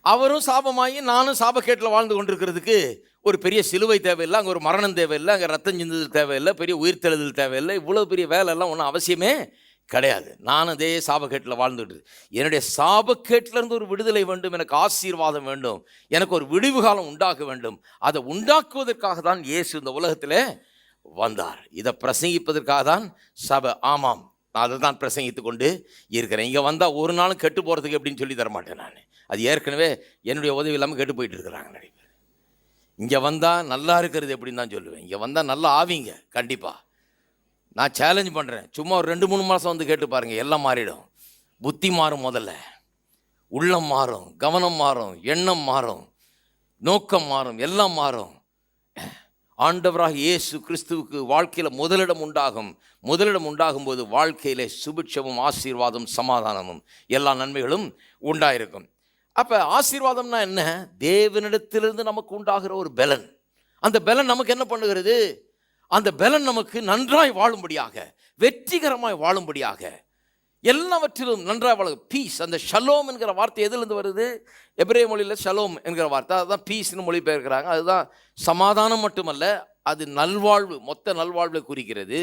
அவரும் சாபமாகி நானும் சாபக்கேட்டில் வாழ்ந்து கொண்டிருக்கிறதுக்கு ஒரு பெரிய சிலுவை தேவையில்லை, அங்கே ஒரு மரணம் தேவையில்லை, அங்கே ரத்தம் சிந்துதல் தேவையில்லை, பெரிய உயிர்த்தெழுதல் தேவையில்லை, இவ்வளோ பெரிய வேலையெல்லாம் ஒன்றும் அவசியமே கிடையாது. நானும் அதே சாபக்கேட்டில் வாழ்ந்துட்டு என்னுடைய சாபக்கேட்டிலேருந்து ஒரு விடுதலை வேண்டும், எனக்கு ஆசீர்வாதம் வேண்டும், எனக்கு ஒரு விடிவு காலம் உண்டாக வேண்டும். அதை உண்டாக்குவதற்காக தான் இயேசு இந்த உலகத்தில் வந்தார். இதை பிரசங்கிப்பதற்காக தான் சபை. ஆமாம், நான் அதை தான் பிரசங்கித்து கொண்டு இருக்கிறேன். இங்கே வந்தால் ஒரு நாளும் கெட்டு போகிறதுக்கு எப்படின்னு சொல்லி தரமாட்டேன் நான். அது ஏற்கனவே என்னுடைய உதவி இல்லாமல் கெட்டு போயிட்டு இருக்கிறாங்க நிறைய பேர். இங்கே வந்தால் நல்லா இருக்கிறது எப்படின்னு தான் சொல்லுவேன். இங்கே வந்தால் நல்லா ஆவீங்க கண்டிப்பாக. நான் சேலஞ்ச் பண்ணுறேன், சும்மா ஒரு 2-3 மாதம் வந்து கேட்டு பாருங்கள், எல்லாம் மாறிடும். புத்தி மாறும், முதல்ல உள்ளம் மாறும், கவனம் மாறும், எண்ணம் மாறும், நோக்கம் மாறும், எல்லாம் மாறும். ஆண்டவராக இயேசு கிறிஸ்துவுக்கு வாழ்க்கையில் முதலிடம் உண்டாகும். முதலிடம் உண்டாகும் போது வாழ்க்கையிலே சுபிட்சமும் ஆசீர்வாதம் சமாதானமும் எல்லா நன்மைகளும் உண்டாயிருக்கும். அப்போ ஆசீர்வாதம்னா என்ன? தேவனிடத்திலிருந்து நமக்கு உண்டாகிற ஒரு பலன். அந்த பலன் நமக்கு என்ன பண்ணுகிறது? அந்த பலன் நமக்கு நன்றாய் வாழும்படியாக, வெற்றிகரமாய் வாழும்படியாக, எல்லாவற்றிலும் நன்றாய் வாழ பீஸ். அந்த ஷலோம் என்கிற வார்த்தை எதுலேருந்து வருது? எபிரேய மொழியில் ஷலோம் என்கிற வார்த்தை, அதுதான் பீஸ்னு மொழிபெயர்க்கிறாங்க. அதுதான் சமாதானம் மட்டுமல்ல, அது நல்வாழ்வு, மொத்த நல்வாழ்வை குறிக்கிறது.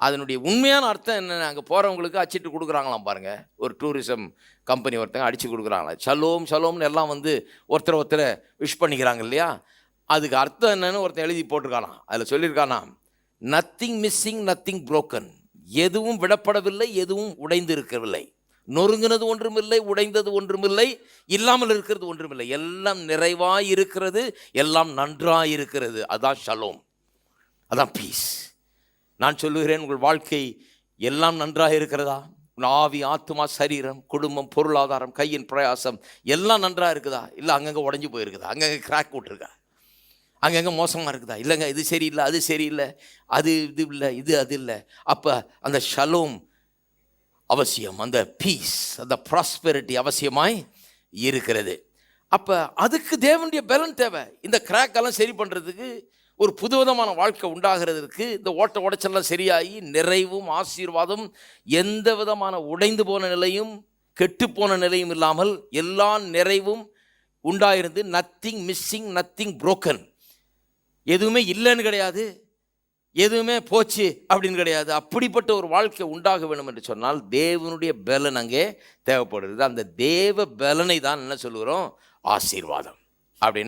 அதனுடைய உண்மையான அர்த்தம் என்னென்ன? அங்கே போகிறவங்களுக்கு அச்சிட்டு கொடுக்குறாங்களாம் பாருங்கள். ஒரு டூரிசம் கம்பெனி ஒருத்தங்க அடித்து கொடுக்குறாங்களா, ஷலோம் ஷலோம்னு எல்லாம் வந்து ஒருத்தரை விஷ் பண்ணிக்கிறாங்க இல்லையா? அதுக்கு அர்த்தம் என்னன்னு ஒருத்தன் எழுதி போட்டிருக்கானா. அதில் சொல்லியிருக்கானா, நத்திங் மிஸ்ஸிங், நத்திங் புரோக்கன். எதுவும் விடப்படவில்லை, எதுவும் உடைந்து இருக்கவில்லை. நொறுங்கினது ஒன்றுமில்லை, உடைந்தது ஒன்றுமில்லை, இல்லாமல் இருக்கிறது ஒன்றுமில்லை. எல்லாம் நிறைவாய் இருக்கிறது, எல்லாம் நன்றாய் இருக்கிறது. அதான் ஷலோம், அதான் பீஸ். நான் சொல்லுகிறேன், உங்கள் வாழ்க்கை எல்லாம் நன்றாக இருக்கிறதா? உன் ஆவி, ஆத்மா, சரீரம், குடும்பம், பொருளாதாரம், கையின் பிரயாசம் எல்லாம் நன்றாக இருக்குதா? இல்லை அங்கங்கே உடஞ்சி போயிருக்குதா? அங்கங்கே கிராக் விட்டுருக்கா? அங்கங்கே மோசமாக இருக்குதா? இல்லைங்க, இது சரியில்லை, அது சரியில்லை, அது இது இல்லை, இது அது இல்லை. அப்போ அந்த ஷலோம் அவசியம், அந்த பீஸ், அந்த ப்ராஸ்பெரிட்டி அவசியமாய் இருக்கிறது. அப்போ அதுக்கு தேவனுடைய பலன் தேவை. இந்த கிராக்கெல்லாம் சரி பண்ணுறதுக்கு, ஒரு புதுவிதமான வாழ்க்கை உண்டாகிறதுக்கு, இந்த ஓட்ட உடைச்செல்லாம் சரியாகி நிறைவும் ஆசீர்வாதம், எந்த விதமான உடைந்து போன நிலையும் கெட்டுப்போன நிலையும் இல்லாமல் எல்லா நிறைவும் உண்டாயிருந்து, நத்திங் மிஸ்ஸிங், நத்திங் புரோக்கன். எதுவுமே இல்லைன்னு கிடையாது, எதுவுமே போச்சு அப்படின்னு கிடையாது. அப்படிப்பட்ட ஒரு வாழ்க்கை உண்டாக வேண்டும் என்று சொன்னால் தேவனுடைய பலன் அங்கே தேவைப்படுகிறது. அந்த தேவ பலனை தான் என்ன சொல்லுகிறோம்? ஆசீர்வாதம் அப்படின்னு.